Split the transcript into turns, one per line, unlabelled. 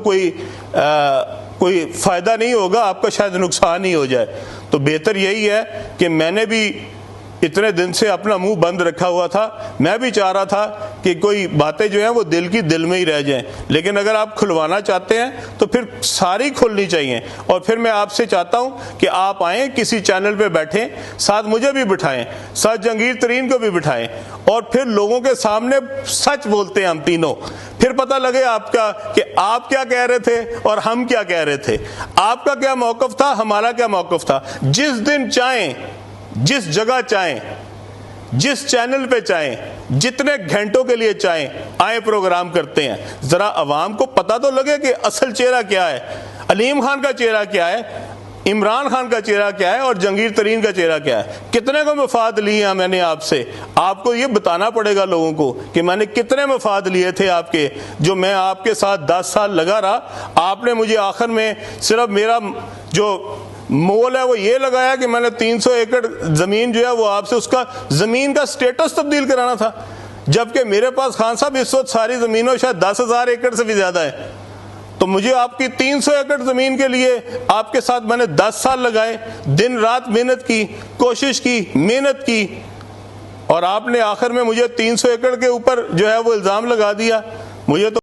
कोई फ़ायदा नहीं होगा, आपका शायद नुकसान ही हो जाए। तो बेहतर यही है कि मैंने भी इतने दिन से अपना मुंह बंद रखा हुआ था। मैं भी चाह रहा था कि कोई बातें जो हैं वो दिल की दिल में ही रह जाएं, लेकिन अगर आप खुलवाना चाहते हैं तो फिर सारी खुलनी चाहिए। और फिर मैं आपसे चाहता हूं कि आप आएँ, किसी चैनल पे बैठें, साथ मुझे भी बिठाएं, साथ जहांगीर तरीन को भी बिठाएं, और फिर लोगों के सामने सच बोलते हैं हम तीनों। फिर पता लगे आपका कि आप क्या कह रहे थे और हम क्या कह रहे थे, आपका क्या मौक़िफ़ था, हमारा क्या मौक़िफ़ था। जिस दिन चाहें, जिस जगह चाहें, जिस चैनल पे चाहें, जितने घंटों के लिए चाहें, आए प्रोग्राम करते हैं। जरा अवाम को पता तो लगे कि असल चेहरा क्या है, अलीम खान का चेहरा क्या है, इमरान खान का चेहरा क्या है और जहांगीर तरीन का चेहरा क्या है। कितने को मफाद लिए हैं मैंने आपसे, आपको ये बताना पड़ेगा लोगों को कि मैंने कितने मफाद लिए थे आपके, जो मैं आपके साथ 10 साल लगा रहा। आपने मुझे आखिर में सिर्फ मेरा जो मोल है वो ये लगाया कि मैंने 300 एकड़ ज़मीन जो है वो आपसे, उसका ज़मीन का स्टेटस तब्दील कराना था, जबकि मेरे पास खान साहब इस वक्त सारी ज़मीनों शायद 10,000 एकड़ से भी ज़्यादा है। तो मुझे आपकी 300 एकड़ ज़मीन के लिए आपके साथ मैंने 10 साल लगाए, दिन रात मेहनत की, कोशिश की, मेहनत की, और आपने आखिर में मुझे 300 एकड़ के ऊपर जो है वो इल्ज़ाम लगा दिया। मुझे तो